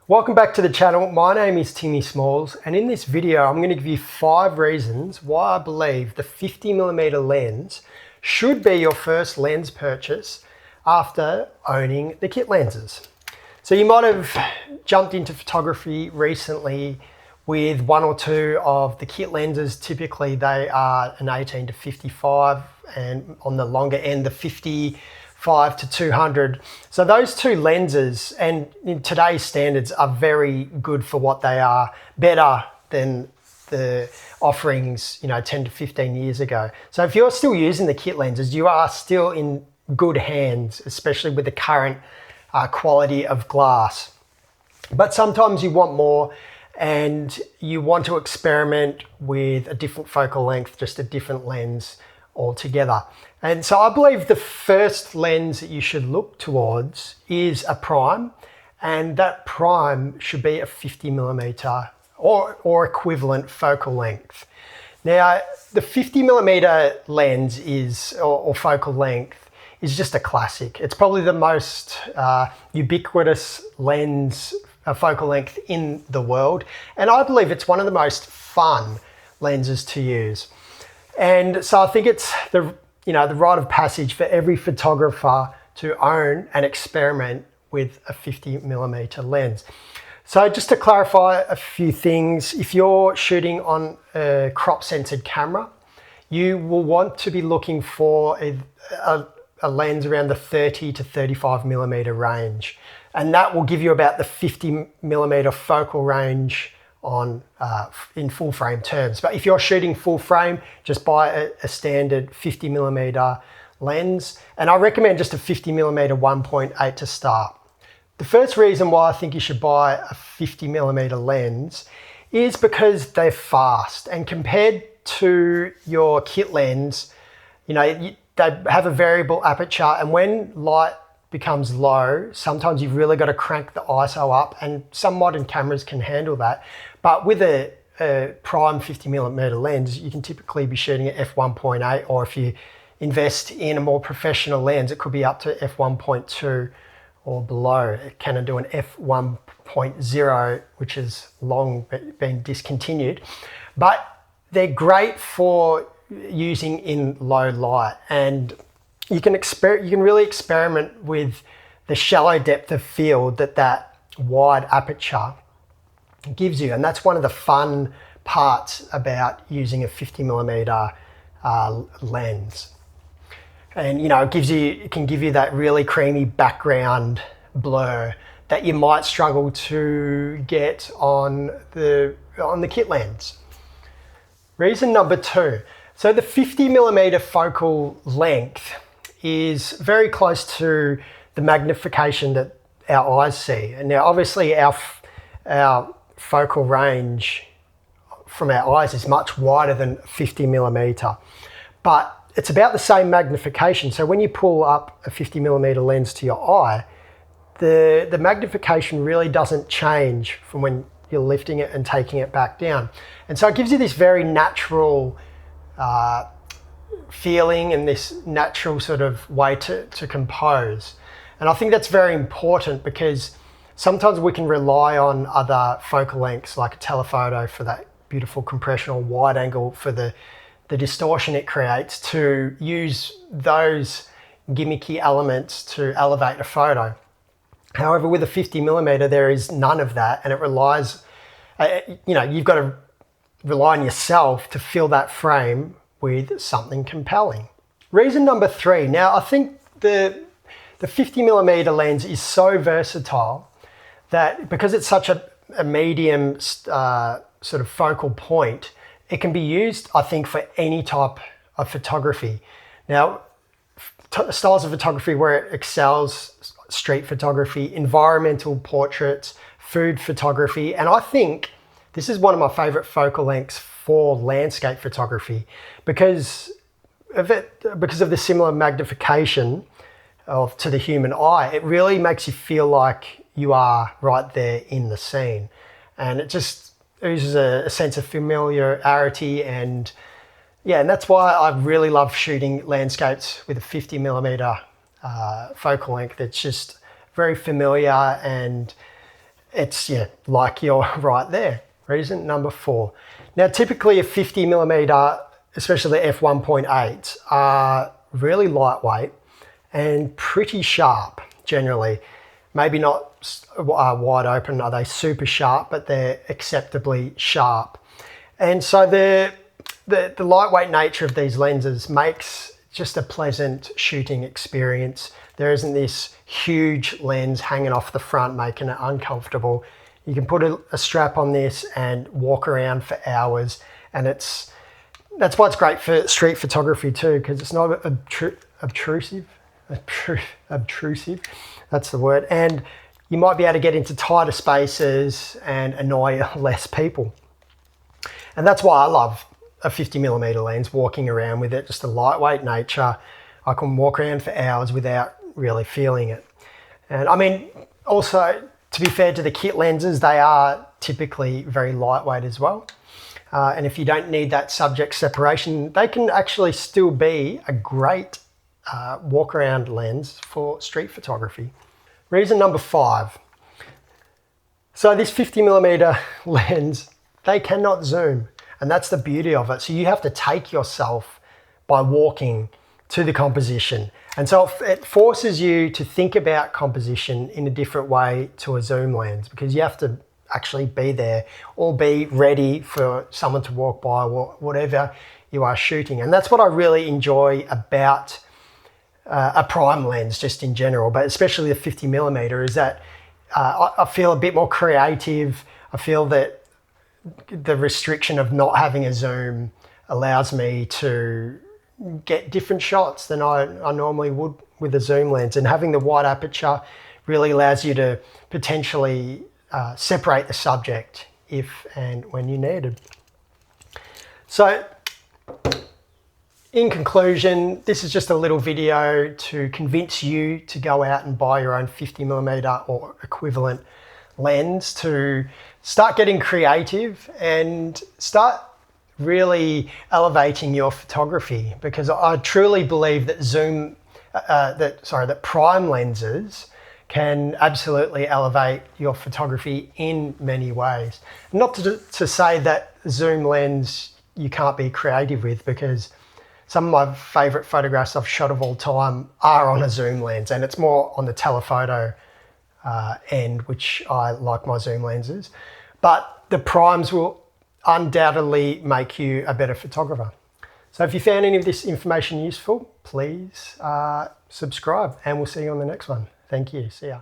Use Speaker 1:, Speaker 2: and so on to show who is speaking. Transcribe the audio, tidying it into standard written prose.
Speaker 1: Welcome back to the channel. My name is Timmy Smalls, and in this video I'm going to give you 5 reasons why I believe the 50mm lens should be your first lens purchase after owning the kit lenses. So you might have jumped into photography recently with 1 or 2 of the kit lenses. Typically they are an 18 to 55 and on the longer end the 55 to 200. So those 2 lenses, and in today's standards, are very good for what they are, better than the offerings 10 to 15 years ago. So if you're still using the kit lenses, you are still in good hands, especially with the current quality of glass. But sometimes you want more and you want to experiment with a different focal length, just a different lens altogether. And so I believe the first lens that you should look towards is a prime, and that prime should be a 50mm or equivalent focal length. Now, the 50mm lens or focal length is just a classic. It's probably the most ubiquitous lens focal length in the world, and I believe it's one of the most fun lenses to use. And so I think it's the rite of passage for every photographer to own and experiment with a 50mm lens. So just to clarify a few things, if you're shooting on a crop censored camera, you will want to be looking for a lens around the 30 to 35mm range. And that will give you about the 50mm focal range in full frame terms. But if you're shooting full frame, just buy a standard 50mm lens. And I recommend just a 50mm 1.8 to start. The first reason why I think you should buy a 50mm lens is because they're fast. And compared to your kit lens, they have a variable aperture, and when light becomes low, sometimes you've really got to crank the ISO up, and some modern cameras can handle that. But with a prime 50mm lens, you can typically be shooting at f1.8, or if you invest in a more professional lens, it could be up to f1.2 or below. It can do an f1.0, which has long been discontinued. But they're great for using in low light, and you can really experiment with the shallow depth of field that wide aperture gives you, and that's one of the fun parts about using a 50mm lens. And it can give you that really creamy background blur that you might struggle to get on the kit lens. Reason number 2. So the 50mm focal length is very close to the magnification that our eyes see. And now obviously our focal range from our eyes is much wider than 50mm, but it's about the same magnification. So when you pull up a 50mm lens to your eye, the magnification really doesn't change from when you're lifting it and taking it back down. And so it gives you this very natural feeling and this natural sort of way to compose. And I think that's very important, because sometimes we can rely on other focal lengths like a telephoto for that beautiful compression, or wide angle for the distortion it creates, to use those gimmicky elements to elevate a photo. However, with a 50mm, there is none of that, and it relies, you've got to rely on yourself to fill that frame with something compelling. Reason number 3. Now, I think the 50mm lens is so versatile that because it's such a medium sort of focal point, it can be used, I think, for any type of photography. Now, styles of photography where it excels: street photography, environmental portraits, food photography, and I think this is one of my favorite focal lengths for landscape photography because of the similar magnification to the human eye. It really makes you feel like you are right there in the scene, and it just oozes a sense of familiarity, and that's why I really love shooting landscapes with a 50mm focal length. It's just very familiar, and it's like you're right there. Reason number 4. Now, typically a 50mm, especially the f1.8, are really lightweight and pretty sharp generally. Maybe not wide open, are they super sharp, but they're acceptably sharp. And so the lightweight nature of these lenses makes just a pleasant shooting experience. There isn't this huge lens hanging off the front making it uncomfortable. You can put a strap on this and walk around for hours, and that's why it's great for street photography too, because it's not obtrusive, that's the word, and you might be able to get into tighter spaces and annoy less people. And that's why I love a 50mm lens, walking around with it, just a lightweight nature. I can walk around for hours without really feeling it. And I mean, also, to be fair to the kit lenses, they are typically very lightweight as well. And if you don't need that subject separation, they can actually still be a great walk around lens for street photography. Reason number 5. So this 50mm lens, they cannot zoom, and that's the beauty of it. So you have to take yourself by walking to the composition. And so it forces you to think about composition in a different way to a zoom lens, because you have to actually be there or be ready for someone to walk by or whatever you are shooting. And that's what I really enjoy about a prime lens just in general, but especially the 50mm, is that I feel a bit more creative. I feel that the restriction of not having a zoom allows me to get different shots than I normally would with a zoom lens. And having the wide aperture really allows you to potentially separate the subject if and when you need it. So in conclusion, this is just a little video to convince you to go out and buy your own 50mm or equivalent lens, to start getting creative and start really elevating your photography, because I truly believe that that prime lenses can absolutely elevate your photography in many ways. Not to say that zoom lens you can't be creative with, because some of my favorite photographs I've shot of all time are on a zoom lens, and it's more on the telephoto end, which I like my zoom lenses. But the primes will undoubtedly make you a better photographer. So if you found any of this information useful, please subscribe, and we'll see you on the next one. Thank you. See ya.